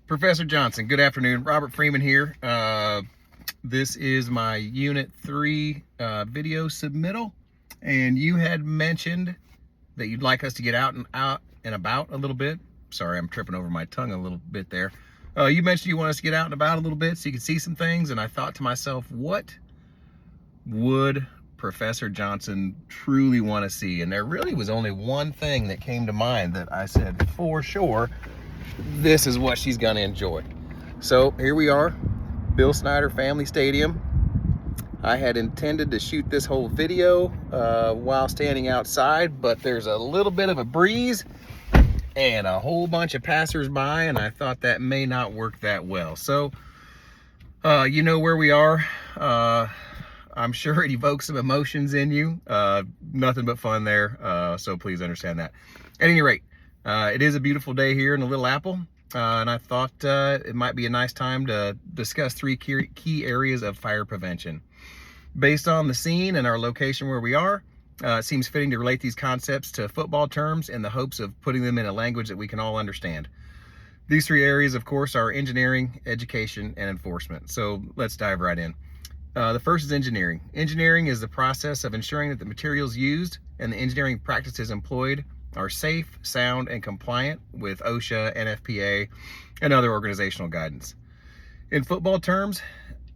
Professor Johnson, good afternoon. Robert Freeman here. This is my Unit 3 video submittal, and you had mentioned that you'd like us to get out and about a little bit. Sorry, I'm tripping over my tongue a little bit there. You mentioned you want us to get out and about a little bit so you can see some things, and I thought to myself, what would Professor Johnson truly want to see? And there really was only one thing that came to mind that I said, for sure, this is what she's gonna enjoy. So here we are, Bill Snyder Family Stadium. I had intended to shoot this whole video while standing outside, but there's a little bit of a breeze and a whole bunch of passersby, and I thought that may not work that well. So you know where we are. I'm sure it evokes some emotions in you. Nothing but fun there, so please understand that. At any rate, it is a beautiful day here in the Little Apple, and I thought it might be a nice time to discuss three key areas of fire prevention. Based on the scene and our location where we are, it seems fitting to relate these concepts to football terms in the hopes of putting them in a language that we can all understand. These three areas, of course, are engineering, education, and enforcement. So let's dive right in. The first is engineering. Engineering is the process of ensuring that the materials used and the engineering practices employed are safe, sound, and compliant with OSHA, NFPA, and other organizational guidance. In football terms,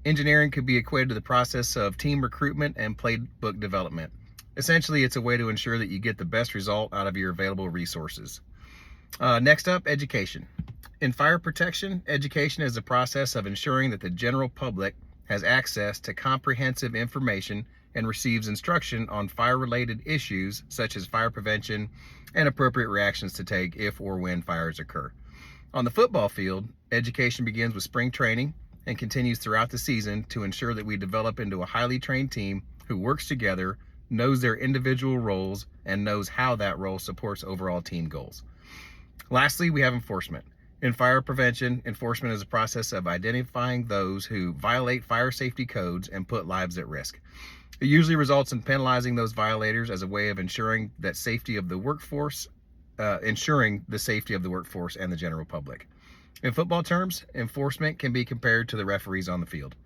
engineering could be equated to the process of team recruitment and playbook development. Essentially, it's a way to ensure that you get the best result out of your available resources. Next up, education. In fire protection, education is the process of ensuring that the general public has access to comprehensive information and receives instruction on fire-related issues such as fire prevention and appropriate reactions to take if or when fires occur. On the football field, education begins with spring training and continues throughout the season to ensure that we develop into a highly trained team who works together, knows their individual roles, and knows how that role supports overall team goals. Lastly, we have enforcement. In fire prevention, enforcement is a process of identifying those who violate fire safety codes and put lives at risk. It usually results in penalizing those violators as a way of ensuring the safety of the workforce and the general public. In football terms, enforcement can be compared to the referees on the field.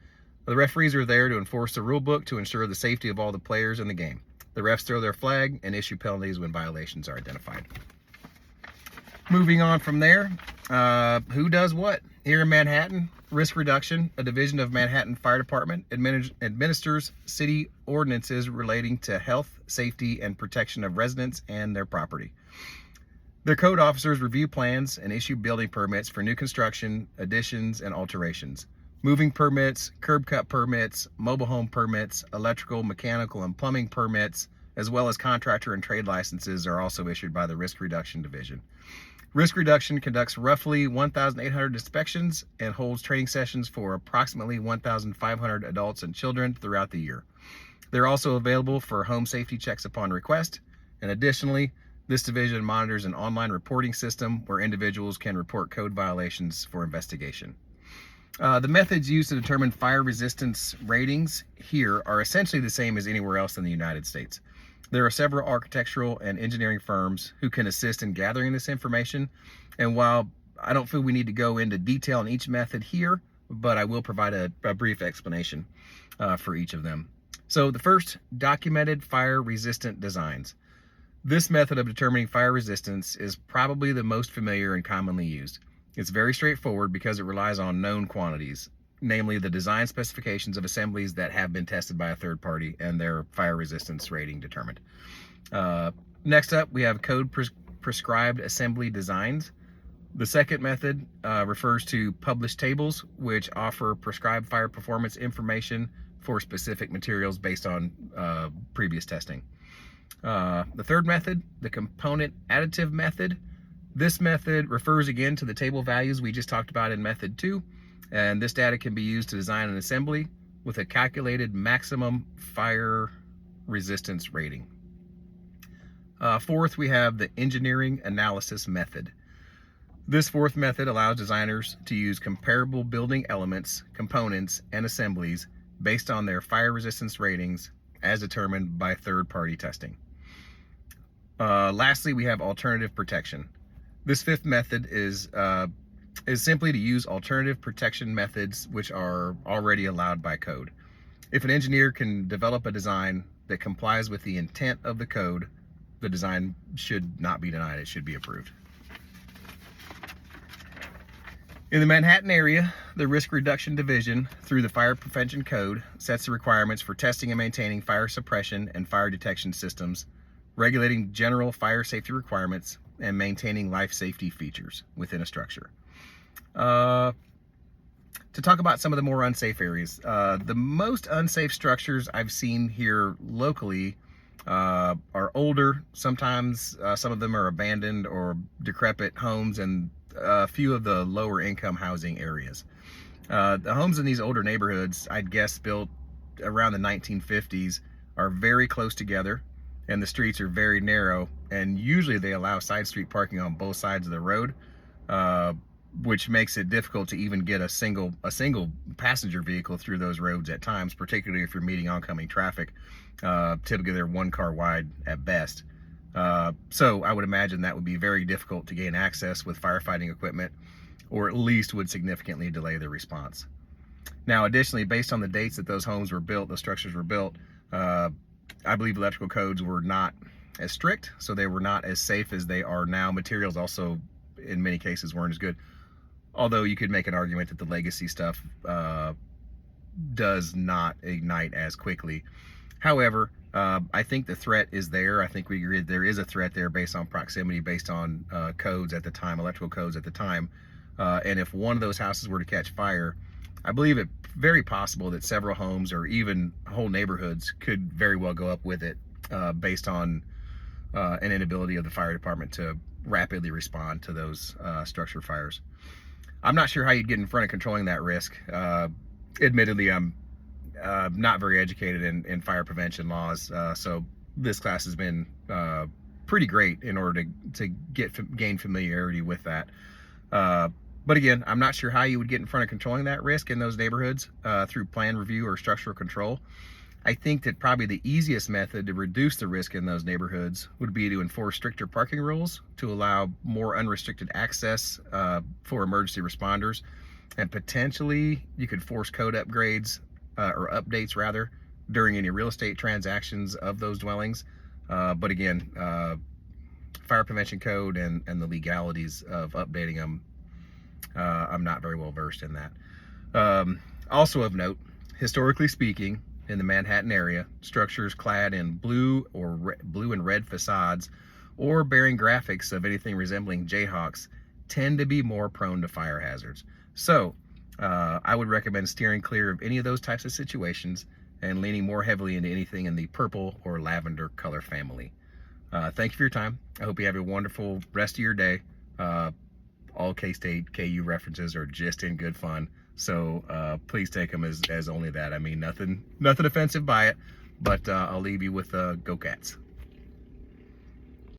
The referees are there to enforce the rule book to ensure the safety of all the players in the game. The refs throw their flag and issue penalties when violations are identified. Moving on from there, who does what? Here in Manhattan, Risk Reduction, a division of Manhattan Fire Department, administers city ordinances relating to health, safety, and protection of residents and their property. Their code officers review plans and issue building permits for new construction, additions, and alterations. Moving permits, curb cut permits, mobile home permits, electrical, mechanical, and plumbing permits, as well as contractor and trade licenses are also issued by the Risk Reduction Division. Risk Reduction conducts roughly 1,800 inspections and holds training sessions for approximately 1,500 adults and children throughout the year. They're also available for home safety checks upon request, and additionally, this division monitors an online reporting system where individuals can report code violations for investigation. The methods used to determine fire resistance ratings here are essentially the same as anywhere else in the United States. There are several architectural and engineering firms who can assist in gathering this information, and while I don't feel we need to go into detail on each method here, but I will provide a brief explanation for each of them. So the first, documented fire resistant designs. This method of determining fire resistance is probably the most familiar and commonly used. It's very straightforward because it relies on known quantities, namely the design specifications of assemblies that have been tested by a third party and their fire resistance rating determined. Next up, we have code prescribed assembly designs. The second method refers to published tables, which offer prescribed fire performance information for specific materials based on previous testing. The third method, the component additive method. This method refers again to the table values we just talked about in method 2. And this data can be used to design an assembly with a calculated maximum fire resistance rating. Fourth, we have the engineering analysis method. This fourth method allows designers to use comparable building elements, components, and assemblies based on their fire resistance ratings as determined by third-party testing. Lastly, we have alternative protection. This fifth method is is simply to use alternative protection methods which are already allowed by code. If an engineer can develop a design that complies with the intent of the code, the design should not be denied, it should be approved. In the Manhattan area, the Risk Reduction Division, through the Fire Prevention Code, sets the requirements for testing and maintaining fire suppression and fire detection systems, regulating general fire safety requirements, and maintaining life safety features within a structure. To talk about some of the more unsafe areas, the most unsafe structures I've seen here locally are older. Sometimes some of them are abandoned or decrepit homes, and a few of the lower income housing areas. The homes in these older neighborhoods, I'd guess built around the 1950s, are very close together, and the streets are very narrow, and usually they allow side street parking on both sides of the road, which makes it difficult to even get a single passenger vehicle through those roads at times, particularly if you're meeting oncoming traffic. Typically they're one car wide at best. So I would imagine that would be very difficult to gain access with firefighting equipment, or at least would significantly delay the response. Now, additionally, based on the dates that those homes were built, those structures were built, I believe electrical codes were not as strict, so they were not as safe as they are now. Materials also, in many cases, weren't as good. Although you could make an argument that the legacy stuff does not ignite as quickly. However, I think the threat is there. I think we agree there is a threat there based on proximity, based on codes at the time, electrical codes at the time. And if one of those houses were to catch fire, I believe it very possible that several homes or even whole neighborhoods could very well go up with it, based on an inability of the fire department to rapidly respond to those structure fires. I'm not sure how you'd get in front of controlling that risk. Admittedly, I'm not very educated in fire prevention laws, so this class has been pretty great in order to gain familiarity with that. But again, I'm not sure how you would get in front of controlling that risk in those neighborhoods through plan review or structural control. I think that probably the easiest method to reduce the risk in those neighborhoods would be to enforce stricter parking rules to allow more unrestricted access for emergency responders, and potentially you could force code upgrades or updates rather during any real estate transactions of those dwellings. But again, fire prevention code and the legalities of updating them, I'm not very well versed in that. Also of note, historically speaking, in the Manhattan area, structures clad in blue and red facades or bearing graphics of anything resembling Jayhawks tend to be more prone to fire hazards. So I would recommend steering clear of any of those types of situations and leaning more heavily into anything in the purple or lavender color family. Thank you for your time. I hope you have a wonderful rest of your day. All K-State KU references are just in good fun, so please take them as only that. I mean, nothing offensive by it, but I'll leave you with Go Cats.